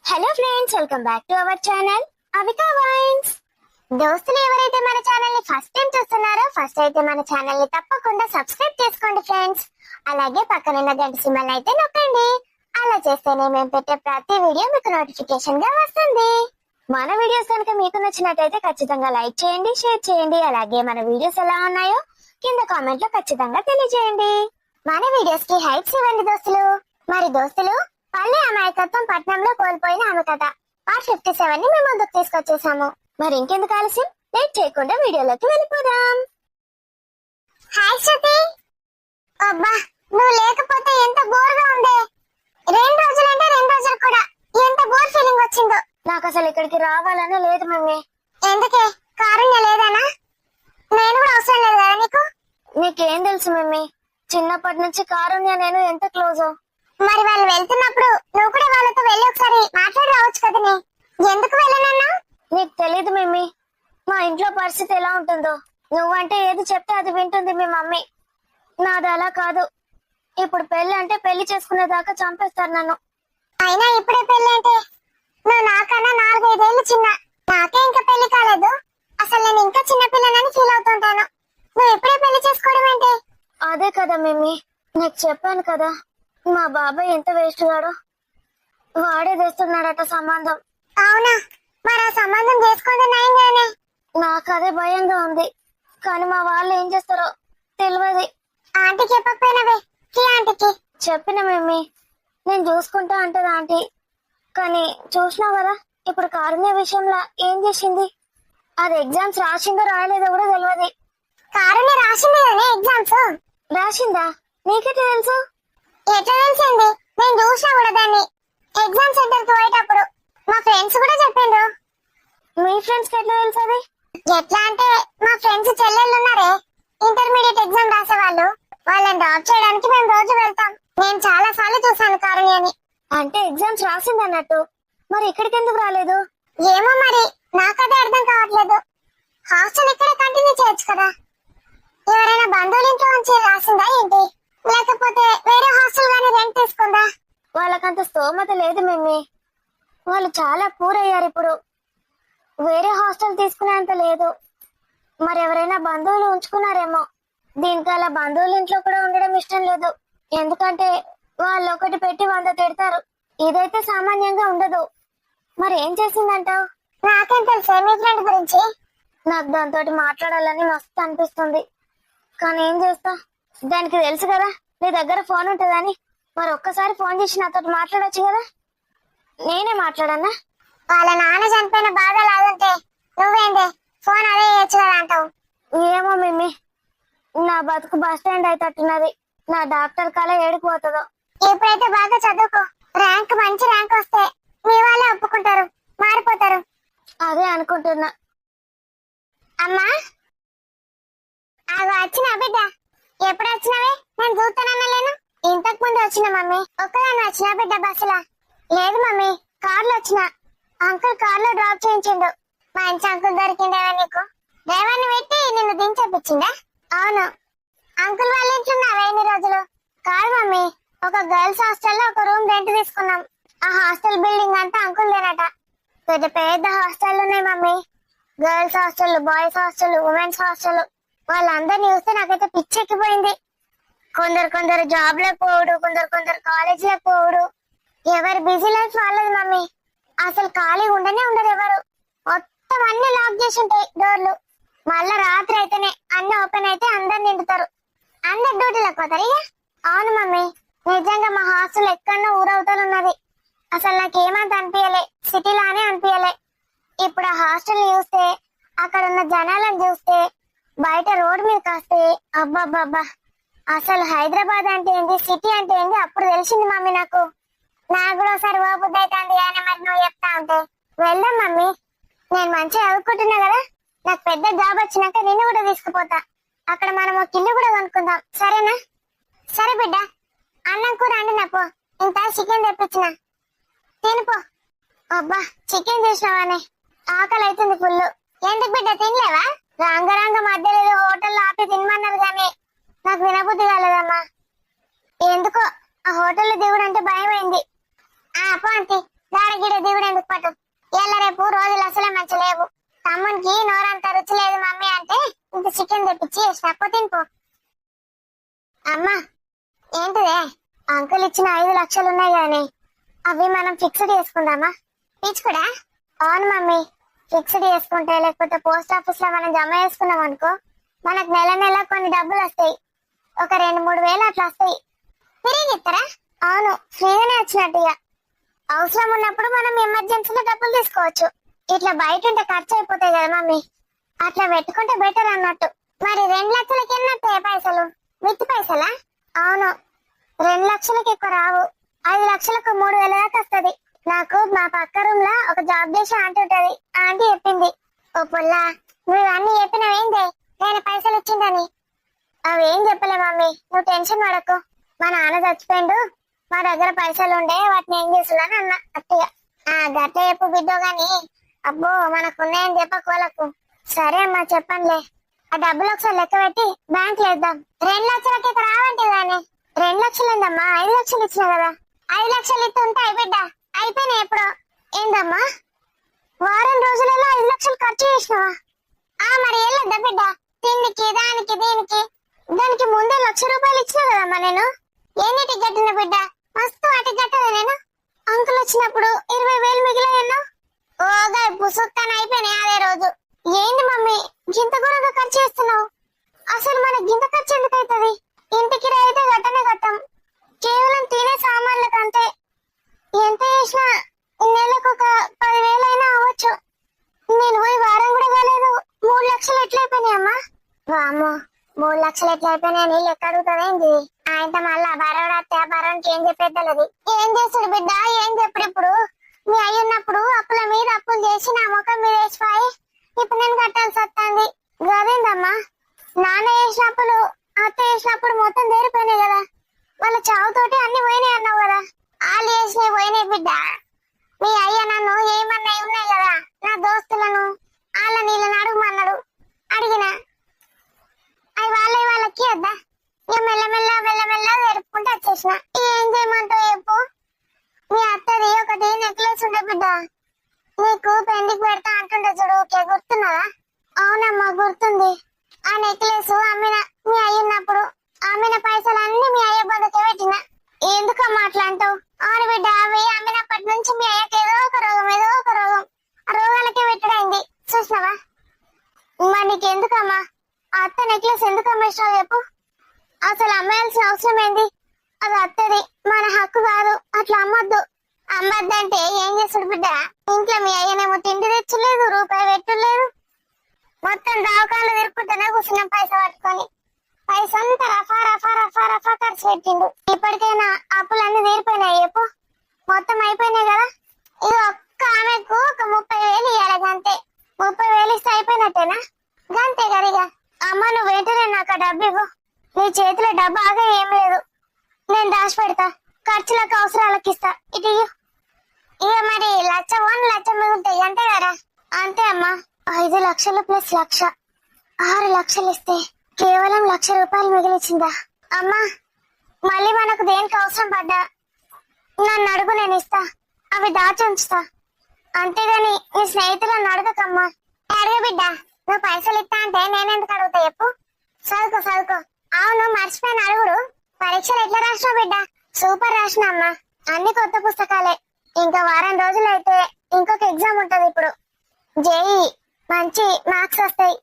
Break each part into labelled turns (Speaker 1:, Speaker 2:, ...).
Speaker 1: Hello friends, welcome back to our channel Avika wines. దోస్తులు ఎవరైతే మన ఛానల్ ని ఫస్ట్ టైం చూస్తున్నారో ఫస్ట్ అయితే మన ఛానల్ ని తప్పకుండా సబ్స్క్రైబ్ చేసుకోండి ఫ్రెండ్స్. అలాగే పక్కనున్న గంట సింబల్ అయితే నొక్కండి. అలా చేస్తేనే మేము పెట్టే ప్రతి వీడియో మీకు నోటిఫికేషన్ గా వస్తుంది. మన వీడియోస్ కనుక మీకు నచ్చినట్టయితే ఖచ్చితంగా లైక్ చేయండి, షేర్ చేయండి. అలాగే మన వీడియోస్ ఎలా ఉన్నాయో కింద కామెంట్ లో ఖచ్చితంగా తెలియజేయండి. మన వీడియోస్ కి హైప్స్ ఇవ్వండి దోస్తులు. మరి దోస్తులు, పల్లె అమాయకత్వం పట్నంలో కోల్పోయిన ఆమె కథ పార్ట్ 57 ని మేము ముందుకు తీసుకొచ్చేసాము. మరి ఇంకెందుకు ఆలస్యం, లేట్ చేయకుండా వీడియోలోకి వెళ్ళిపోదాం. హాయ్ శృతి. అబ్బా, నువ్వు లేకపోతే ఎంత బోర్ గా ఉండే. 2 రోజులంటే 2 రోజులు కూడా ఎంత బోర్ ఫీలింగ్ వచ్చిందో. నాకు అసలు ఇక్కడికి రావాలనే లేదు మమ్మీ. ఎందుకే, కారుణ్య లేదనా? నేను కూడా అవసరం లేదు కదా నీకు? నీకేం తెలుసు మమ్మీ, చిన్నప్పటి నుంచి కారుణ్య నేను ఎంత క్లోజో. మరి వాళ్ళు వెళ్తున్నప్పుడు నువ్వు కూడా వాళ్ళతో వెళ్ళి ఒకసారి మాట్లాడి రావచ్చు కదనే. ఎందుకు వెళ్ళనన్నా? నీకు తెలీదు మమ్మీ, మా ఇంట్లో పరిస్థితి ఎలా ఉంటుందో. నువ్వంటే ఏది చెప్తే అది వింటుంది మీ మమ్మీ. నాది అలా కాదు. ఇప్పుడు పెళ్లి అంటే పెళ్లి చేసుకునేదాకా చంపేస్తారు నన్ను. అయినా ఇప్పుడే పెళ్లి అంటే నువ్వు నాకన్నా 4-5 ఏళ్ళు చిన్న. నాకే ఇంకా పెళ్లి కాలేదు. అసలు నేను ఇంకా చిన్నపిల్లనని ఫీల్ అవుతుంటాను. నువ్వు ఇప్పుడే పెళ్లి చేసుకోవడం ఏంటి? అదే కదా మమ్మీ, నీకు చెప్పాను కదా, మా బాబాయ్ ఎంత వేస్ట్ గాడో. వాడే తెస్తున్నాడట సంబంధం. అవునా? మరి ఆ సంబంధం చేసుకోవడం నయంగానే. నాకు అదే భయంగా ఉంది, కానీ మా వాళ్ళు ఏం చేస్తారో తెలియదు. ఆంటీకి చెప్పకపోయినవే? ఆంటీకి చెప్పిన మమ్మీ, నేను చూసుకుంటా అంటది ఆంటీ. కానీ చూసినావు కదా ఇప్పుడు కారుణ్య విషయంలో ఏం చేసింది. అది ఎగ్జామ్స్ రాసిందో రాయలేదో కూడా తెలియదు. కారుణ్య రాసింది కదా ఎగ్జామ్స్. రాసిందా? నీకైతే తెలుసు? ఎట్లా తెలిసింది? నేను చూసినా కూడా దాన్ని ఎగ్జామ్ సెంటర్ కి పోయేటప్పుడు. మా ఫ్రెండ్స్ కూడా చెప్పిండ్రు. మీ ఫ్రెండ్స్ కి ఎట్లా తెలుసు అది? ఎట్లా అంటే మా ఫ్రెండ్స్ చెల్లెళ్ళు ఉన్నారే, ఇంటర్మీడియట్ ఎగ్జామ్ రాసేవాళ్ళు. వాళ్ళని డ్రాప్ చేయడానికి మేము రోజు వెళ్తాం. నేను చాలా సార్లు చూసాను కారుణ్యని. అంటే ఎగ్జామ్స్ రాసింది అన్నట్టు. మరి ఇక్కడికి ఎందుకు రాలేదు? ఏమో మరి, నాకదే అర్థం కావట్లేదు. హాస్టల్ ఇక్కడే కంటిన్యూ చేయొచ్చు కదా. ఎవరైనా బంధువుల ఇంట్లో నుంచి రాసిందా ఏంటి? లేకపోతే వేరే హాస్టల్ గానీ రెంట్ తీసుకుందా? వాళ్ళకంత స్తోమత లేదు మమ్మీ. వాళ్ళు చాలా పూర్ అయ్యారు ఇప్పుడు. వేరే హాస్టల్ తీసుకునేంత లేదు. మరి ఎవరైనా బంధువులు ఉంచుకున్నారేమో. దీనికి అలా బంధువుల ఇంట్లో కూడా ఉండడం ఇష్టం లేదు. ఎందుకంటే వాళ్ళు ఒకటి పెట్టి 100 తిడతారు. ఇదైతే సామాన్యంగా ఉండదు. మరి ఏం చేసిందంటావు? నాకేం తెలుసు మీ ఫ్రెండ్ గురించి. నాకు దాంతో మాట్లాడాలని మస్తు అనిపిస్తుంది, కానీ ఏం చేస్తా. దానికి తెలుసు కదా నీ దగ్గర ఫోన్ ఉంటుందని. మరి ఒక్కసారి ఫోన్ చేసి నాతో మాట్లాడొచ్చు కదా. నేనే మాట్లాడన్నా? వాళ్ళ నాన్న చనిపోయిన బాధ లాగుంటే నువ్వేందే ఫోన్ అదే చేయొచ్చు కదా అంటావు. ఏమో మిమ్మీ, నా బతుకు బస్ స్టాండ్ అయితట్టున్నది. నా డాక్టర్ కళ ఏడిపోతుందో. ఇప్పుడైతే బాగా చదువుకో. ర్యాంక్ మంచి ర్యాంక్ వస్తే మీ వాళ్ళే ఒప్పుకుంటారు, మారిపోతారు. అదే అనుకుంటున్నా. అమ్మా, అవి వచ్చిన బిడ్డ. ఎప్పుడు వచ్చినవే? నేను చూస్తానన్నా లేను. ఇంతకు ముందు వచ్చిన మమ్మీ. ఒక్కదాన్ని వచ్చిన బిడ్డ బస్సులా? లేదు మమ్మీ, కార్లో వచ్చిన. అంకుల్ కార్లో డ్రాప్ చేయించిండు. మంచి అంకుల్ దొరికిందేవా నీకు? డ్రైవర్ని పెట్టి నిన్ను దించేపించిందా? అవును. అంకుల్ వాళ్ళ ఇంట్లోన్నావా ఎన్ని రోజులు? కాదు మమ్మీ, ఒక గర్ల్స్ హాస్టల్లో ఒక రూమ్ రెంట్ తీసుకున్నాం. ఆ హాస్టల్ బిల్డింగ్ అంతా అంకుల్ దేనట. పెద్ద పెద్ద హాస్టల్ ఉన్నాయి mummy. Girls hostel, boys hostel, women's hostel. వాళ్ళందరినీ చూస్తే నాకైతే పిచ్చెక్కిపోయింది. కొందరు జాబ్ లకు పోవుడు, కొందరు కాలేజ్ లకు పోవుడు. ఎవరు బిజీ లైఫ్ వాళ్ళది మమ్మీ. అసలు ఖాళీ ఉండనే ఉండదు ఎవరు. మొత్తం అన్ని లాక్ చేసి ఉంటాయి డోర్లు. మళ్ళా రాత్రి అయితేనే అన్ని ఓపెన్ అయితే అందరు నిండుతారు. అందరు డ్యూటీలకు పోతారు ఇక. అవును మమ్మీ, నిజంగా మా హాస్టల్ ఎక్కడో ఊరవుతాను ఉన్నది. అసలు నాకేమంత అనిపించలే, సిటీలానే అనిపించలే. ఇప్పుడు ఆ హాస్టల్ చూస్తే, అక్కడ ఉన్న జనాలను చూస్తే, బయట రోడ్ మీద కాస్తే అబ్బాబ్బాబ్బా, అసలు హైదరాబాద్ అంటే ఏంటి, సిటీ అంటే ఏంటి అప్పుడు తెలిసింది మమ్మీ నాకు. నాకు కూడా ఒకసారి ఓబుద్ది అవుతుంది కానీ మరి నువ్వు చెప్తా ఉంటే వెళ్దాం మమ్మీ. నేను మంచిగా చదువుకుంటున్నా కదా, నాకు పెద్ద జాబ్ వచ్చినాక నిన్ను కూడా తీసుకుపోతా. అక్కడ మనం ఒక ఇల్లు కూడా కొనుక్కుందాం, సరేనా? సరే బిడ్డ, అన్నం కూర అండినపో. ఇంత చికెన్ తెప్పించిన, తినిపో. అబ్బా, చికెన్ చేసినావానే, ఆకలి అవుతుంది ఫుల్. ఎందుకు బిడ్డ తినలేవా? రంగ మధ్యలో హోటల్లో ఆపి తినమన్నారు కానీ నాకు వినబుద్ధి కాలేదమ్మా. ఎందుకో ఆ హోటల్లో దిగుడు అంటే భయం అయింది. ఆ అప్పు ఆంటీ, దాడగిడ దిగుడు ఖర్చు చేసిన తినిపో. అమ్మా ఏంటిదే, అంకుల్ ఇచ్చిన 5 లక్షలు ఉన్నాయి కానీ అవి మనం ఫిక్స్డ్ చేసుకుందామా? కూడా అవును మమ్మీ, ఫిక్స్డ్ చేసుకుంటే లేకపోతే పోస్ట్ ఆఫీస్ లో మనం జమ చేసుకున్నాం అనుకో, మనకు నెల నెల కొన్ని డబ్బులు వస్తాయి. ఒక 2-3 వేలు అట్లా వస్తాయి. తిరిగి ఇస్తారా? అవును, ఫ్రీగానే వచ్చినట్టుగా. అవసరం ఉన్నప్పుడు మనం ఎమర్జెన్సీలో డబ్బులు తీసుకోవచ్చు. ఇట్లా బయట ఉంటే ఖర్చు అయిపోతాయి కదా మమ్మీ, అట్లా పెట్టుకుంటే బెటర్ అన్నట్టు. మరి 2 లక్షలకి ఎన్నట్టే పైసలు? విత్ పైసలా? అవును, 2 లక్షలకి ఎక్కువ రావు. 5 లక్షలకు 3,000 దాకా వస్తుంది. నాకు మా పక్క రూమ్ లో ఒక జాబ్ చేసే ఆంటీ ఉంటది. ఆంటీ చెప్పింది. ఓ పుల్లా, నువ్వు అన్ని చెప్పినవేందే నేను పైసలు ఇచ్చిందని? అవేం చెప్పలే మమ్మీ, నువ్వు టెన్షన్ పడకు. మా నాన్న చచ్చిపోయిండు, మా దగ్గర పైసలు ఉండే వాటిని ఏం చేస్తులని అన్న అట్టిగా. గట్ల చెప్పు బిడ్డో గాని, అబ్బో మనకున్నాయని చెప్పకోలకు. సరే అమ్మా చెప్పనులే. ఆ డబ్బులు ఒకసారి లెక్క పెట్టి బ్యాంక్ లో వేద్దాం. 2 లక్షలకి ఇక్కడ రావంటే కానీ. 2 లక్షలు ఏందమ్మా, 5 లక్షలు ఇచ్చినా కదా. 5 లక్షలు ఇస్తే ఉంటాయి బిడ్డ, అయిపోయినాయి ఎప్పుడో. ఏందమ్మా, వారం రోజులలో 5 లక్షలు ఖర్చు చేసినావా? మరి వెళ్ళొద్దా బిడ్డ? తిండికి దానికి దీనికి దానికి ముందే 1,00,000 రూపాయలు ఇచ్చినా కదమ్మా నేను. ఎన్నిటికి కట్టిన బిడ్డ? మస్తు వాటికి కట్టదా నేను. అంకుల్ వచ్చినప్పుడు 20,000 మిగిలిన. ఓగా పుసుక్కని అయిపోయినాయి అదే రోజు. ఏంది మమ్మీ గింత ఘోరంగా ఖర్చు చేస్తున్నావు? అసలు మన గింత ఖర్చు ఎందుకు అవుతుంది? ఇంటికి అయితే గట్టనే కట్టాం, కేవలం తినే సామాన్లకు అంతే. ఎంత చేసినా నెలకు ఒక 10,000 అయినా అవ్వచ్చు. నేను పోయి వారం కూడా కాలేదు, 3 లక్షలు ఎట్లయిపోయినాయమ్మా? వామ్మో, 3 లక్షలు ఎట్లయిపోయినాయని లెక్క అడుగుతుందేంది? ఆయనతో మళ్ళా బరోడాస్తే ఆ బరోనికి ఏం చెప్పేద్దలేదు. ఏం చేస్తాడు బిడ్డ, ఏం చెప్పడు? ఇప్పుడు మీ అయ్యి ఉన్నప్పుడు అప్పుల మీద అప్పులు చేసి నా ముఖం మీద వేసిపోయి ఇప్పుడు నేను కట్టాల్సి వస్తుంది. గదేందమ్మా, నాన్న వేసినప్పుడు అత్త వేసినప్పుడు మొత్తం తీరిపోయినాయి కదా. వాళ్ళ చావుతోటి అన్ని పోయినాయి అన్నావు కదా. వాళ్ళు వేసినవి పోయినాయి బిడ్డ. మీ అయ్య నన్ను ఏమన్నాయి ఉన్నాయి కదా, నా దోస్తులను వాళ్ళ నీళ్ళని అడుగుమన్నాడు. అడిగిన అవి వాళ్ళకి వద్దా? ఇక మెల్లమెల్ల జరుపుకుంటూ వచ్చేసిన. ఏం చేయమంటావు చెప్పు? మీ అత్తది ఒకటి నెక్లెస్ ఉండే బిడ్డ, నీకు పెండికి పెడతా అంటుండే చూడు, ఓకే గుర్తున్నదా? అవునమ్మా గుర్తుంది. ఆ నెక్లెస్ అమ్మిన మీ అయ్యున్నప్పుడు అమ్మిన పైసలు అన్ని మీ అయ్య బతుకే పెట్టిన. ఎందుకమ్మా అట్లా అంటావు? అవును బిడ్డ, అవి అమ్మినప్పటి నుంచి మీ అయ్యకి ఏదో ఒక రోగం ఆ రోగాలకే పెట్టడైంది చూసినావా? మరి నీకు ఎందుకమ్మా ఆ అత్త నెక్లెస్ ఎందుకు అమ్మేసినావు చెప్పు? అసలు అమ్మాయాల్సిన అవసరం ఏంది? అది అత్తది, మన హక్కు కాదు, అట్లా అమ్మొద్దు. అమ్మద్దంటే ఏం చేస్తాడు బిడ్డ? ఇంట్లో మీ అయ్యనేమో తిండి తెచ్చలేదు, రూపాయి పెట్టలేదు, మొత్తం దావకాలు తిరుక్కుంటూనే కూర్చున్నాం పైసా పట్టుకొని. పైసంతా రఫా ఖర్చు పెట్టిండు. ఇప్పటికైనా అప్పులన్నీ తీరిపోయినాయి చెప్పు? మొత్తం అయిపోయినాయి కదా. ఇది ఒక్క ఆమెకు ఒక 30,000 ఇవ్వాలి గంతే. 30,000 ఇస్తే అయిపోయినట్టేనా? గంతే కరిగా. అమ్మ నువ్వు వెంటనే నాకు ఆ డబ్బు ఇవ్వు. నీ చేతిలో డబ్బు ఆగా ఏం లేదు, నేను దాచి పెడతా, ఖర్చులకు అవసరాలకు ఇస్తా. ఇటు ఇక మరి 1,00,000 మిగులుతాయి అంతే కదా? అంతే అమ్మా. 5 లక్షలు ప్లస్ 1,00,000, 6 లక్షలు ఇస్తే కేవలం 1,00,000 రూపాయలు మిగిలిచిందా? అమ్మా మళ్ళీ మనకు దేనికి అవసరం పడ్డా నన్ను అడుగు, నేను ఇస్తా, అవి దాచి ఉంచుతా. అంతేగాని నీ స్నేహితులను అడగకమ్మా. అడగ బిడ్డ, నువ్వు పైసలు ఇస్తా అంటే నేనెందుకు అడుగుతా చెప్పు? చదువుకో. అవును మర్చిపోయిన అడుగుడు, పరీక్షలు ఎట్లా రాసినావు బిడ్డ? సూపర్ రాసినా అమ్మా, అన్ని కొత్త పుస్తకాలే. ఇంకా వారం రోజులు అయితే ఇంకొక ఎగ్జామ్ ఉంటది. ఇప్పుడు జేఈ మంచి మార్క్స్ వస్తాయి.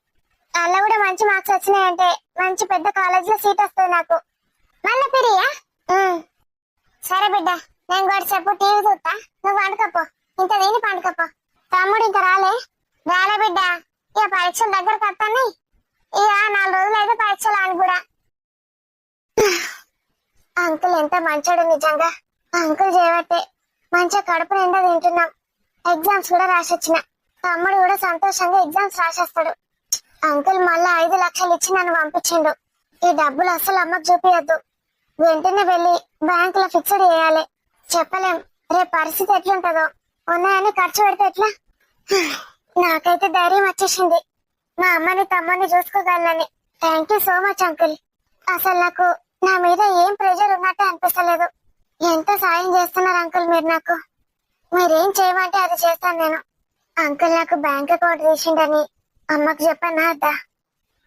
Speaker 1: అలా కూడా మంచి మార్క్స్ వచ్చినాయంటే మంచి పెద్ద కాలేజ్ లో సీట్ వస్తుంది నాకు. మళ్ళీ పిరియా? సరే బిడ్డ, నేను కూడా చెప్పు టీవీ చూస్తా, నువ్వు పండుకపో. ఇంత దీని పండుకపో. తమ్ముడు ఇంకా రాలే బిడ్డ. ఇక పరీక్షలు దగ్గరకు వస్తాయి. ఇక 4 రోజులు అయితే పరీక్షలు అని కూడా. అంకుల్ ఎంత మంచోడు నిజంగా. అంకుల్ చేయబట్టే మంచిగా కడుపు నిండా తింటున్నాం. ఎగ్జామ్స్ కూడా రాసొచ్చిన. తమ్ముడు కూడా సంతోషంగా ఎగ్జామ్స్ రాసేస్తాడు. అంకుల్ మళ్ళా 5 లక్షలు ఇచ్చి నన్ను పంపించిండు. ఈ డబ్బులు అసలు అమ్మకు చూపియద్దు, వెంటనే వెళ్ళి బ్యాంక్ లో ఫిక్స్డ్ చేయాలి. చెప్పలేం రేపు పరిస్థితి ఎట్లుంటదో. ఉన్నాయని ఖర్చు పెడితే ఎట్లా? నాకైతే ధైర్యం వచ్చేసింది, మా అమ్మని తమ్ముని చూసుకోగలనని. Thank you so much uncle. అసలు నాకు నా మీద ఏం ప్రెషర్ ఉన్నట్టు అనిపిస్తలేదు. ఎంత సాయం చేస్తున్నారు అంకుల్ మీరు నాకు. మీరేం చేయమంటే అది చేస్తాను నేను. అంకుల్ నాకు బ్యాంక్ అకౌంట్ తీసిండని అమ్మకు చెప్పానా అద్దా?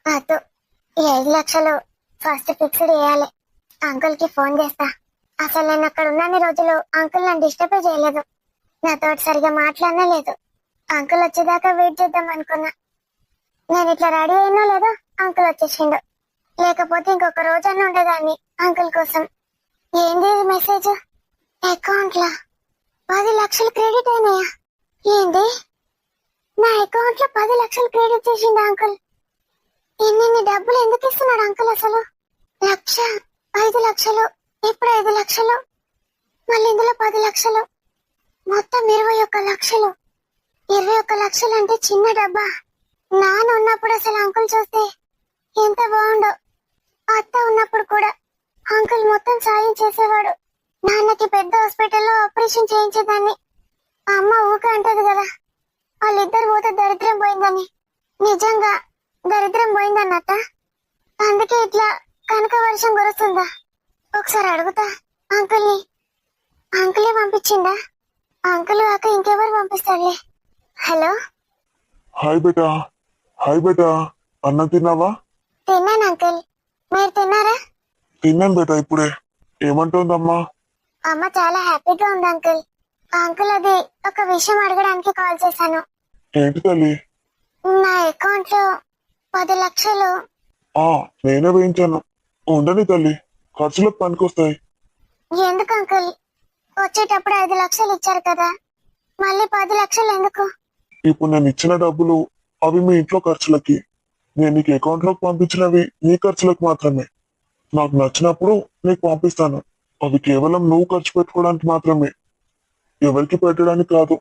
Speaker 1: అద్దు, ఈ 5 లక్షలు ఫస్ట్ ఫిక్స్డ్ చేయాలి. అంకుల్ కి ఫోన్ చేస్తా. అసలు నేను అక్కడ ఉన్నన్ని రోజులు అంకుల్ నన్ను డిస్టర్బ్ చేయలేదు, నాతో సరిగా మాట్లాడనే లేదు. అంకుల్ వచ్చేదాకా వెయిట్ చేద్దాం అనుకున్నా. నేను ఇట్లా రెడీ అయినా లేదో అంకుల్ వచ్చేసిండు. లేకపోతే ఇంకొక రోజన్నా ఉండేదాన్ని అంకుల్ కోసం. ఏంది మెసేజ్? అకౌంట్ లా 10 లక్షలు క్రెడిట్ అయినాయా? ఏంది, నా అకౌంట్ లో 10 లక్షలు క్రెడిట్ చేసిండు అంకుల్? ఇన్ని డబ్బులు ఎందుకు ఇస్తున్నాడు అంకుల్ అసలు? 1,00,000, 5 లక్షలు, ఇప్పుడు 5 లక్షలు, మళ్ళీ ఇందులో 10 లక్షలు, మొత్తం 21 లక్షలు. 21 లక్షలు అంటే చిన్న డబ్బా. నాన్న ఉన్నప్పుడు అసలు అంకుల్ చూస్తే ఎంత బాగుండో. అత్త ఉన్నప్పుడు కూడా అంకుల్ మొత్తం సాయం చేసేవాడు. నాన్నకి పెద్ద హాస్పిటల్లో ఆపరేషన్ చేయించేదాన్ని. అమ్మ ఊక అంటది కదా, వాళ్ళిద్దరు పోతే దరిద్రం పోయిందని. నిజంగా దరిద్రం పోయిందన్నట్ట. అందుకే ఇట్లా కనక వర్షం కురుస్తుందా? ఒకసారి అడుగుతా అంకుల్ని. అంకులే పంపించిందా? అంకుల్ కాక ఇంకెవరు పంపిస్తాడులే. హలో.
Speaker 2: హాయ్ బేటా. హాయ్ బేటా, అన్నం తిన్నావా?
Speaker 1: తిన్నాను అంకుల్, మీరు తిన్నారా?
Speaker 2: తిన్నాను బేటా ఇప్పుడే. ఏమంటుందమ్మా?
Speaker 1: అమ్మ చాలా హ్యాపీగా ఉంది అంకుల్. అంకుల్ అది ఒక విషయం అడగడానికి కాల్ చేశాను.
Speaker 2: ఏంటి తల్లి?
Speaker 1: నా అకౌంట్ లో 10 లక్షలు.
Speaker 2: నేనే వేయించాను. ఉండని తల్లి, ఖర్చులకు పనికొస్తాయి.
Speaker 1: ఎందుకు అంకుల్? వచ్చేటప్పుడు 5 లక్షలు ఇచ్చారు కదా, మళ్ళీ 10 లక్షలు ఎందుకు?
Speaker 2: ఇప్పుడు నేను ఇచ్చిన డబ్బులు అవి మీ ఇంట్లో ఖర్చులకి. నేను నీకు అకౌంట్ లోకి పంపించినవి నీ ఖర్చులకు మాత్రమే. నాకు నచ్చినప్పుడు నీకు పంపిస్తాను. అవి కేవలం నువ్వు ఖర్చు పెట్టుకోవడానికి మాత్రమే, ఎవరికి పెట్టడానికి కాదు.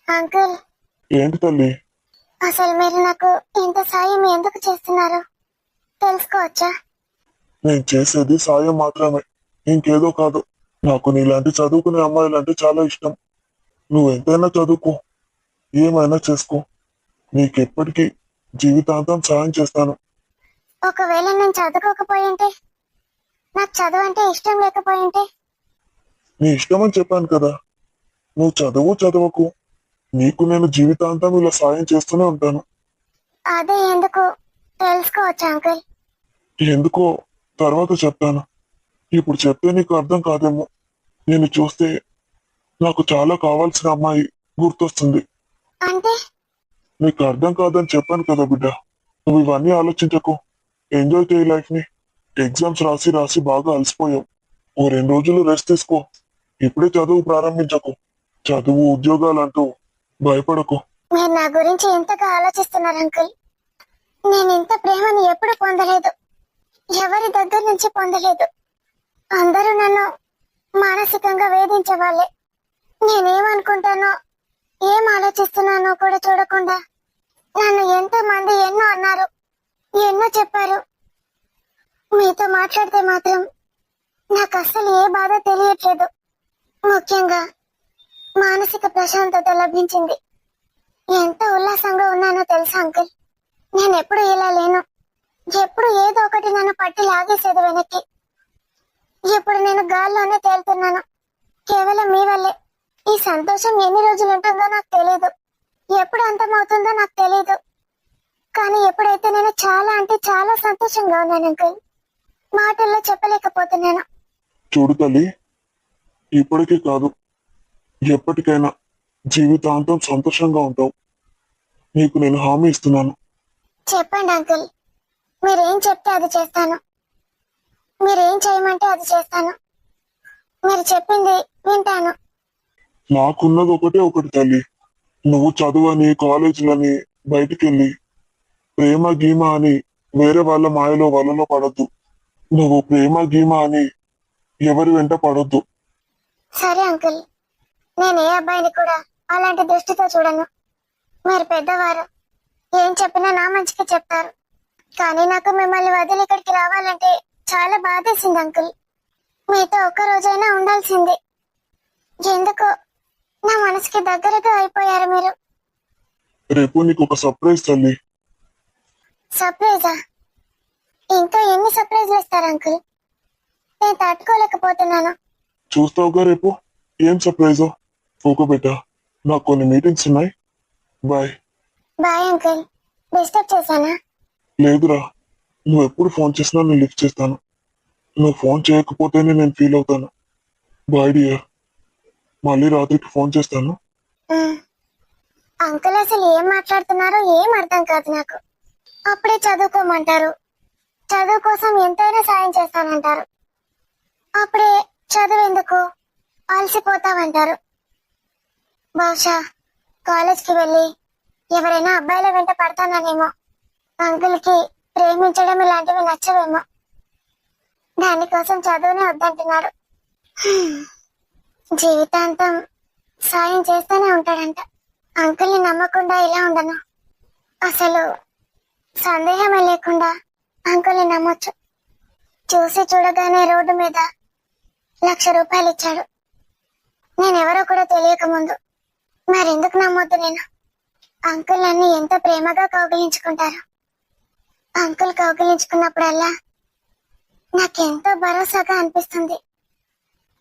Speaker 1: అంకుల్,
Speaker 2: ఏంటి తల్లి?
Speaker 1: అసలు మీరు నాకు ఇంత సాయం ఎందుకు చేస్తున్నారు తెలుసుకోవచ్చా?
Speaker 2: నేను చేసేది సాయం మాత్రమే, ఇంకేదో కాదు. నాకు నీలాంటి చదువుకునే అమ్మాయిలంటే చాలా ఇష్టం. నువ్వు ఎంతైనా చదువుకో, ఏమైనా చేసుకో, నీకెప్పటికీ జీవితాంతం సాయం చేస్తాను.
Speaker 1: ఒకవేళ నేను చదువుకోకపోయింటే, నాకు చదువు అంటే ఇష్టం లేకపోయింటే?
Speaker 2: నీ ఇష్టం అని చెప్పాను కదా. నువ్వు చదవకు, నీకు నేను జీవితాంతం ఇలా సాయం చేస్తూనే ఉంటాను.
Speaker 1: అదే ఎందుకు తెలుసుకోవచ్చా అంకుల్?
Speaker 2: ఎందుకో తర్వాత చెప్తాను. ఇప్పుడు చెప్తే నీకు అర్థం కాదేమో. నేను చూస్తే నాకు చాలా కావాల్సిన అమ్మాయి గుర్తొస్తుంది.
Speaker 1: అంటే?
Speaker 2: నీకు అర్థం కాదని చెప్పాను కదా బిడ్డ. నువ్వు ఇవన్నీ ఆలోచించకు, ఎంజాయ్ చేయి లైఫ్ ని. ఎగ్జామ్స్ రాసి రాసి బాగా అలసిపోయావు. ఓ 2 రోజులు రెస్ట్ తీసుకో. ఇప్పుడే చదువు ప్రారంభించకు. చదువు ఉద్యోగాలు అంటూ భయపడకు.
Speaker 1: మీరు నా గురించి ఎంతగా ఆలోచిస్తున్నారు అంకుల్. నేను ఇంత ప్రేమని ఎప్పుడు పొందలేదు, ఎవరి దగ్గర నుంచి పొందలేదు. అందరూ నన్ను మానసికంగా వేధించే వాళ్ళే. నేనేమనుకుంటానో, ఏం ఆలోచిస్తున్నానో కూడా చూడకుండా నన్ను ఎంతో మంది ఎన్నో అన్నారు, ఎన్నో చెప్పారు. మీతో మాట్లాడితే మాత్రం నాకు అస్సలు ఏ బాధ తెలియట్లేదు. ముఖ్యంగా మానసిక ప్రశాంతత లభించింది. ఎంత ఉల్లాసంగా ఉన్నానో తెలుసా అంకుల్? నేను ఎప్పుడు ఇలా లేను. ఎప్పుడు ఏదో ఒకటి నన్ను పట్టి లాగేసేది వెనక్కి. ఇప్పుడు నేను గాల్లోనే తేలుతున్నాను, కేవలం మీ వల్లే. ఈ సంతోషం ఎన్ని రోజులు ఉంటుందో నాకు తెలియదు, ఎప్పుడు అంతమవుతుందో నాకు తెలియదు. కానీ ఎప్పుడైతే నేను చాలా అంటే చాలా సంతోషంగా ఉన్నాను అంకుల్, మాటల్లో చెప్పలేకపోతున్నాను.
Speaker 2: చూడు తల్లి, ఇప్పటికీ కాదు ఎప్పటికైనా జీవితాంతం సంతోషంగా ఉంటావు. నీకు నేను హామీ ఇస్తున్నాను.
Speaker 1: చెప్పండి అంకుల్, మీరేం చెప్తే అది చేస్తాను. మీరేం చేయమంటే అది చేస్తాను. మీరు చెప్పింది వింటాను.
Speaker 2: నాకున్నది ఒకటి తల్లి. నువ్వు చదువని కాలేజీలని బయటికెళ్ళి ప్రేమ గీమ అని వేరే వాళ్ళ మాయలో వలలో పడొద్దు. నువ్వు ప్రేమ గీమ అని ఎవరి వెంట పడొద్దు.
Speaker 1: సరే అంకుల్, నేను ఏ అబ్బాయిని కూడా అలాంటి దృష్టితో చూడను. మీరు పెద్దవారు, ఏం చెప్పినా నా మంచికి చెప్తారు. కానీ నాకు మిమ్మల్ని వదిలి ఇక్కడికి రావాలంటే చాలా బాధేసింది అంకుల్. మీతో ఒక్క రోజైనా ఉండాల్సింది. ఎందుకో నా మనసుకి దగ్గరగా అయిపోయారు మీరు.
Speaker 2: రేపు నీకు ఒక సర్ప్రైజ్ తల్లి.
Speaker 1: సర్ప్రైజా? ఇంకా ఎన్ని సర్ప్రైజ్లు ఇస్తారు అంకుల్? నేను తట్టుకోలేకపోతున్నాను.
Speaker 2: చూస్తావుగా రేపు ఏం సర్ప్రైజో. ఓకే బేటా, నాకు కొన్ని మీటింగ్స్ ఉన్నాయి. బాయ్.
Speaker 1: బాయ్ అంకుల్, డిస్టర్బ్ చేశానా?
Speaker 2: లేదురా, నువ్వు ఎప్పుడు ఫోన్ చేసినా నేను లిఫ్ట్ చేస్తాను. నువ్వు ఫోన్ చేయకపోతేనే నేను ఫీల్ అవుతాను. Bye dear. మళ్ళీ రాత్రికి ఫోన్ చేస్తాను.
Speaker 1: ఉమ్, అంకుల్ అసలు ఏం మాట్లాడుతున్నారో ఏం అర్థం కాదు నాకు. అప్పుడే చదువుకోమంటారు, చదువు కోసం ఎంతైనా సాయం చేస్తానంటారు. అప్పుడే చదువు ఎందుకు, అలసిపోతామంటారు. బహుశా కాలేజ్కి వెళ్ళి ఎవరైనా అబ్బాయిల వెంట పడతాననేమో. అంకుల్ కి ప్రేమించడం ఇలాంటివి నచ్చవేమో. దానికోసం చదువునే వద్దంటున్నారు. హ్మ్. జీవితాంతం సాయం చేస్తూనే ఉంటాడంట. అంకుల్ని నమ్మకుండా ఇలా ఉండను. అసలు సందేహమే లేకుండా అంకుల్ని నమ్మొచ్చు. చూసి చూడగానే రోడ్డు మీద 1,00,000 రూపాయలు ఇచ్చాడు. నేనెవరో కూడా తెలియక ముందు. మరెందుకు నమ్మొద్దు నేను? అంకుల్ నన్ను ఎంత ప్రేమగా కౌగిలించుకుంటారు. అంకుల్ కౌగిలించుకున్నప్పుడల్లా నాకెంతో భరోసాగా అనిపిస్తుంది.